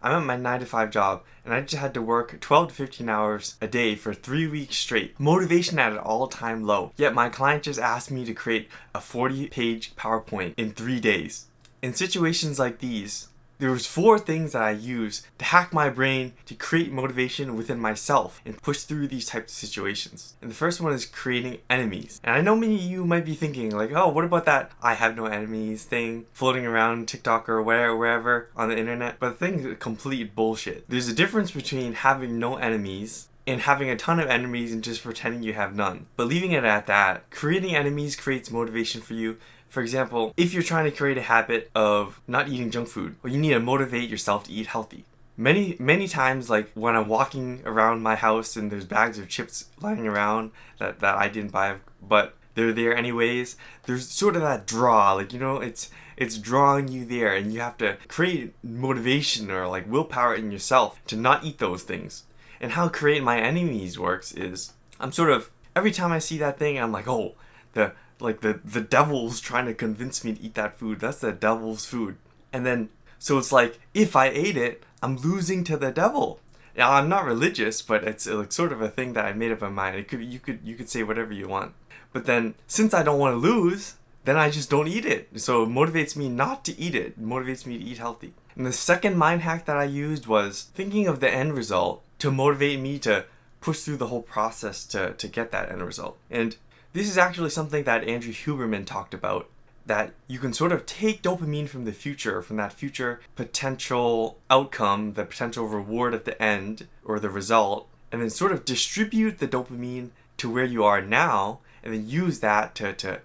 I'm at my 9 to 5 job and I just had to work 12 to 15 hours a day for 3 weeks straight. Motivation at an all-time low. Yet my client just asked me to create a 40-page PowerPoint in 3 days. In situations like these, there was 4 things that I used to hack my brain to create motivation within myself and push through these types of situations. And the first one is creating enemies. And I know many of you might be thinking like, oh, what about that I have no enemies thing floating around TikTok or wherever on the internet? But the thing is complete bullshit. There's a difference between having no enemies and having a ton of enemies and just pretending you have none. But leaving it at that, creating enemies creates motivation for you. For example, if you're trying to create a habit of not eating junk food, well, you need to motivate yourself to eat healthy. Many times, like when I'm walking around my house and there's bags of chips lying around that I didn't buy, but they're there anyways, there's sort of that draw, like, you know, it's drawing you there, and you have to create motivation or like willpower in yourself to not eat those things. And how create my enemies works is I'm sort of, every time I see that thing, I'm like, oh, the devil's trying to convince me to eat that food. That's the devil's food. And then, so it's like, if I ate it, I'm losing to the devil. Now, I'm not religious, but it's like sort of a thing that I made up in my mind. You could say whatever you want. But then, since I don't want to lose, then I just don't eat it. So it motivates me not to eat it. It motivates me to eat healthy. And the second mind hack that I used was thinking of the end result to motivate me to push through the whole process to get that end result. And this is actually something that Andrew Huberman talked about, that you can sort of take dopamine from the future, from that future potential outcome, the potential reward at the end, or the result, and then sort of distribute the dopamine to where you are now, and then use that to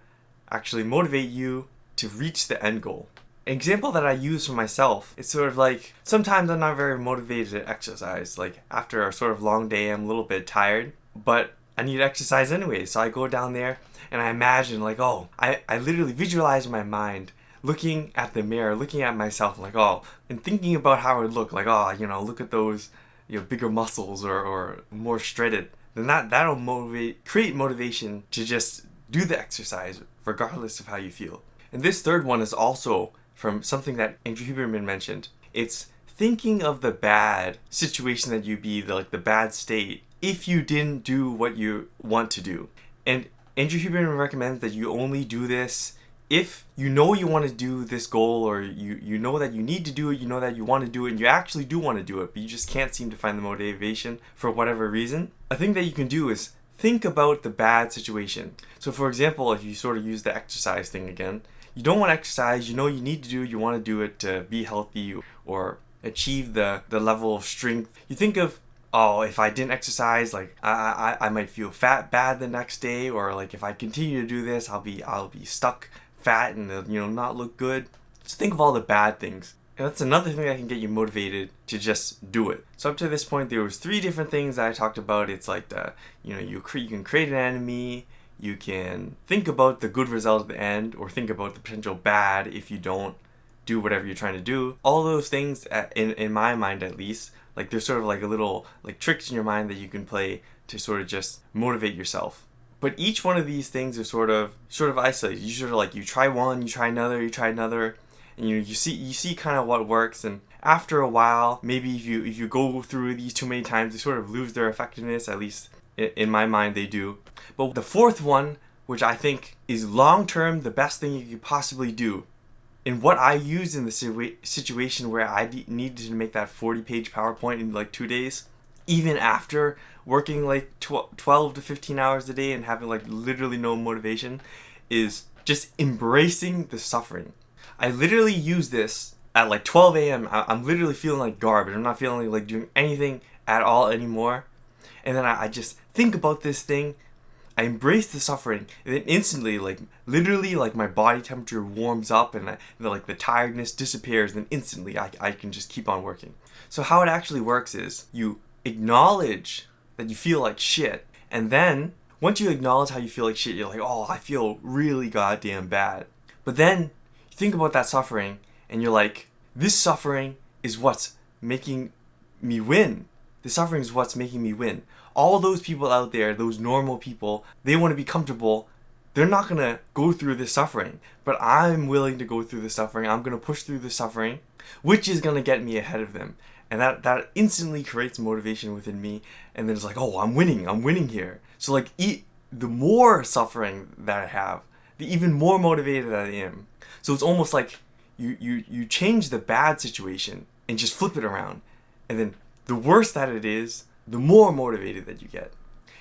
actually motivate you to reach the end goal. An example that I use for myself, it's sort of like, sometimes I'm not very motivated to exercise. Like after a sort of long day, I'm a little bit tired, but I need exercise anyway. So I go down there and I imagine like, oh, I literally visualize in my mind looking at the mirror, looking at myself like, oh, and thinking about how I look, like, oh, you know, look at those, you know, bigger muscles or more shredded. Then that'll create motivation to just do the exercise regardless of how you feel. And this third one is also from something that Andrew Huberman mentioned. It's thinking of the bad situation that you'd be, like the bad state, if you didn't do what you want to do. And Andrew Huberman recommends that you only do this if you know you want to do this goal, or you know that you need to do it, you know that you want to do it, and you actually do want to do it, but you just can't seem to find the motivation for whatever reason. A thing that you can do is think about the bad situation. So for example, if you sort of use the exercise thing again, you don't want to exercise, you know you need to do it, you want to do it to be healthy or achieve the level of strength. You think of, oh, if I didn't exercise, like I might feel bad the next day, or like if I continue to do this, I'll be stuck fat and not look good. Just think of all the bad things. And that's another thing that can get you motivated to just do it. So up to this point, there was 3 different things that I talked about. It's like you can create an enemy, you can think about the good result at the end, or think about the potential bad if you don't do whatever you're trying to do. All those things, in my mind at least, like there's sort of like a little like tricks in your mind that you can play to sort of just motivate yourself. But each one of these things are sort of isolated. You sort of like, you try one, you try another, and you see kind of what works. And after a while, maybe if you go through these too many times, they sort of lose their effectiveness. At least in my mind, they do. But the fourth one, which I think is long term the best thing you could possibly do, and what I used in the situation where I needed to make that 40-page PowerPoint in like 2 days, even after working like 12 to 15 hours a day and having like literally no motivation, is just embracing the suffering. I literally use this at like 12 a.m. I'm literally feeling like garbage. I'm not feeling like doing anything at all anymore. And then I just think about this thing. I embrace the suffering, and then instantly, like literally, like my body temperature warms up, and like the tiredness disappears. And then instantly, I can just keep on working. So how it actually works is you acknowledge that you feel like shit, and then once you acknowledge how you feel like shit, you're like, oh, I feel really goddamn bad. But then you think about that suffering, and you're like, this suffering is what's making me win. The suffering is what's making me win. All those people out there, those normal people, they want to be comfortable. They're not going to go through this suffering. But I'm willing to go through the suffering. I'm going to push through the suffering, which is going to get me ahead of them. And that instantly creates motivation within me. And then it's like, oh, I'm winning here. So like the more suffering that I have, the even more motivated I am. So it's almost like you change the bad situation and just flip it around. And then the worse that it is, the more motivated that you get.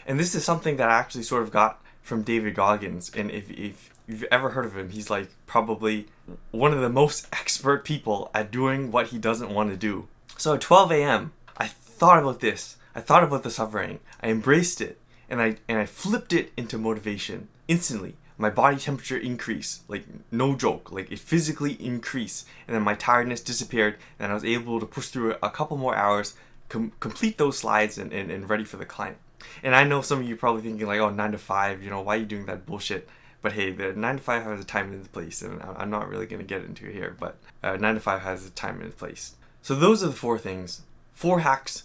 And this is something that I actually sort of got from David Goggins. And if you've ever heard of him, he's like probably one of the most expert people at doing what he doesn't want to do. So at 12 a.m., I thought about this. I thought about the suffering. I embraced it. And I flipped it into motivation instantly. My body temperature increased, like no joke, like it physically increased, and then my tiredness disappeared, and I was able to push through a couple more hours, complete those slides, and ready for the client. And I know some of you are probably thinking like, oh, 9 to 5, why are you doing that bullshit? But hey, the 9 to 5 has a time and its place, and I'm not really going to get into it here, but 9 to 5 has a time and its place. So those are the 4 things, 4 hacks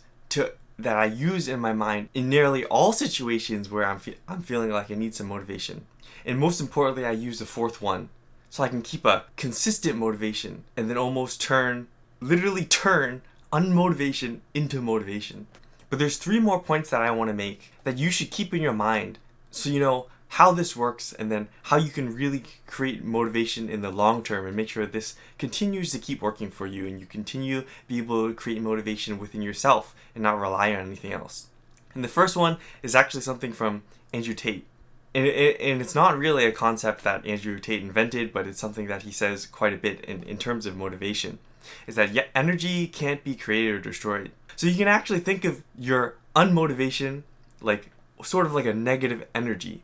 that I use in my mind in nearly all situations where I'm feeling like I need some motivation. And most importantly, I use the 4th one so I can keep a consistent motivation and then almost literally turn unmotivation into motivation. But there's 3 more points that I want to make that you should keep in your mind so you know how this works and then how you can really create motivation in the long term and make sure this continues to keep working for you and you continue to be able to create motivation within yourself and not rely on anything else. And the first one is actually something from Andrew Tate. And it's not really a concept that Andrew Tate invented, but it's something that he says quite a bit in terms of motivation. Is that energy can't be created or destroyed. So you can actually think of your unmotivation like sort of like a negative energy.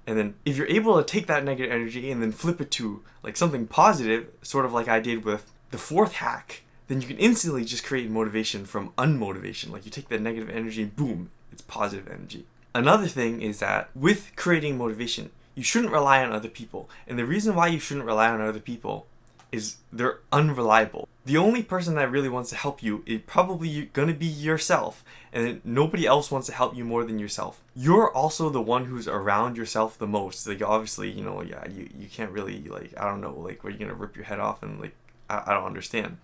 And then if you're able to take that negative energy and then flip it to like something positive, sort of like I did with the 4th hack, then you can instantly just create motivation from unmotivation. Like you take that negative energy and boom, it's positive energy. Another thing is that with creating motivation, you shouldn't rely on other people. And the reason why you shouldn't rely on other people is they're unreliable. The only person that really wants to help you is probably going to be yourself. And nobody else wants to help you more than yourself. You're also the one who's around yourself the most. Like obviously, you can't really like, I don't know, like where you're going to rip your head off and like, I don't understand.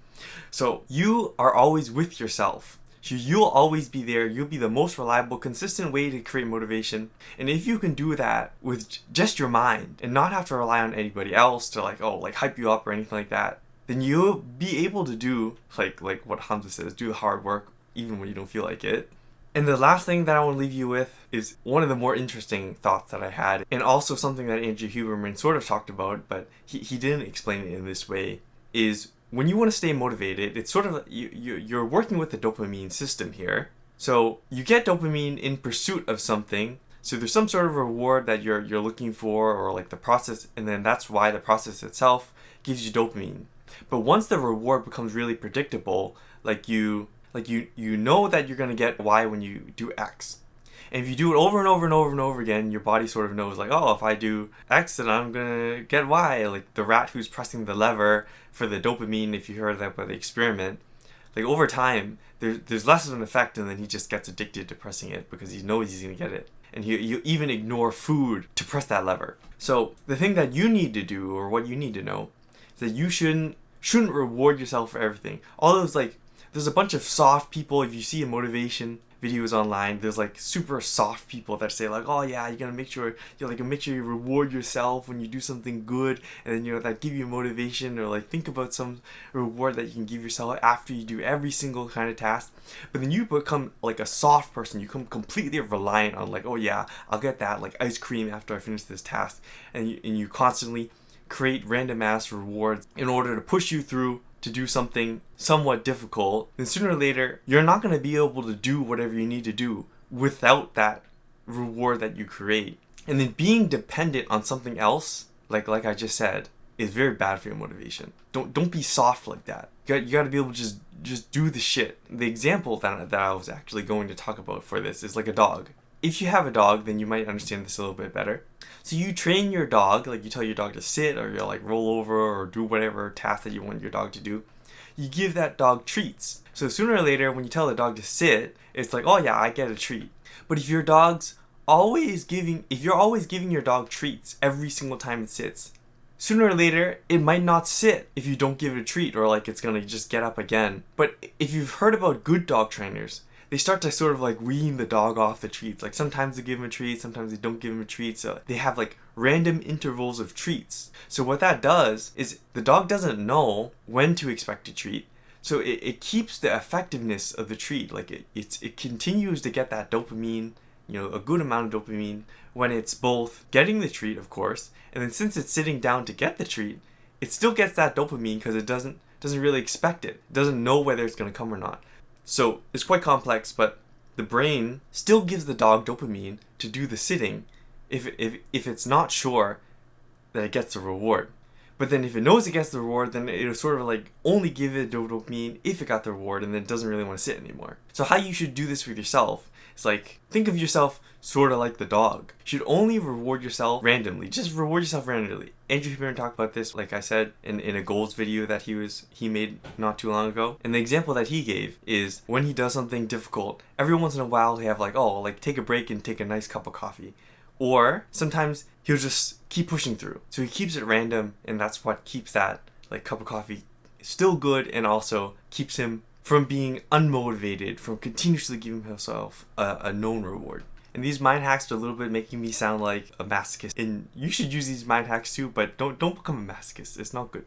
So you are always with yourself. So you'll always be there. You'll be the most reliable, consistent way to create motivation. And if you can do that with just your mind and not have to rely on anybody else to like hype you up or anything like that, then you'll be able to do like what Hamza says, do the hard work even when you don't feel like it. And the last thing that I want to leave you with is one of the more interesting thoughts that I had, and also something that Andrew Huberman sort of talked about, but he didn't explain it in this way, is when you want to stay motivated, it's sort of you're working with the dopamine system here. So you get dopamine in pursuit of something. So there's some sort of reward that you're looking for, or like the process, and then that's why the process itself gives you dopamine. But once the reward becomes really predictable, you know that you're gonna get Y when you do X. And if you do it over and over and over and over again, your body sort of knows like, oh, if I do X, then I'm gonna get Y. Like the rat who's pressing the lever for the dopamine, if you heard that by the experiment, like over time, there's less of an effect, and then he just gets addicted to pressing it because he knows he's gonna get it. And you even ignore food to press that lever. So the thing that you need to do, or what you need to know, is that you shouldn't reward yourself for everything. All those there's a bunch of soft people. If you see a motivation videos online, there's like super soft people that say like, oh yeah, you gotta make sure you reward yourself when you do something good, and then that give you motivation, or like think about some reward that you can give yourself after you do every single kind of task. But then you become like a soft person. You become completely reliant on like, oh yeah, I'll get that like ice cream after I finish this task, and you constantly create random ass rewards in order to push you through to do something somewhat difficult. Then sooner or later, you're not going to be able to do whatever you need to do without that reward that you create. And then being dependent on something else, like I just said, is very bad for your motivation. Don't be soft like that. You got to be able to just do the shit. The example that I was actually going to talk about for this is like a dog. If you have a dog, then you might understand this a little bit better. So you train your dog, like you tell your dog to sit, or you like roll over, or do whatever task that you want your dog to do. You give that dog treats. So sooner or later, when you tell the dog to sit, it's like, oh yeah, I get a treat. But if you're always giving your dog treats every single time it sits, sooner or later, it might not sit if you don't give it a treat, or like it's gonna just get up again. But if you've heard about good dog trainers, they start to sort of like wean the dog off the treats. Like sometimes they give him a treat, sometimes they don't give him a treat. So they have like random intervals of treats. So what that does is the dog doesn't know when to expect a treat. So it keeps the effectiveness of the treat. Like it continues to get that dopamine, a good amount of dopamine when it's both getting the treat, of course, and then since it's sitting down to get the treat, it still gets that dopamine because it doesn't really expect it. It doesn't know whether it's going to come or not. So it's quite complex, but the brain still gives the dog dopamine to do the sitting if it's not sure that it gets the reward. But then if it knows it gets the reward, then it'll sort of like only give it dopamine if it got the reward, and then it doesn't really want to sit anymore. So how you should do this with yourself is like, think of yourself sort of like the dog. You should only reward yourself randomly. Just reward yourself randomly. Andrew Huberman talked about this, like I said, in a goals video that he made not too long ago. And the example that he gave is when he does something difficult, every once in a while he'll have like take a break and take a nice cup of coffee. Or sometimes he'll just keep pushing through. So he keeps it random, and that's what keeps that like cup of coffee still good, and also keeps him from being unmotivated, from continuously giving himself a known reward. And these mind hacks are a little bit making me sound like a masochist. And you should use these mind hacks too, but don't become a masochist. It's not good.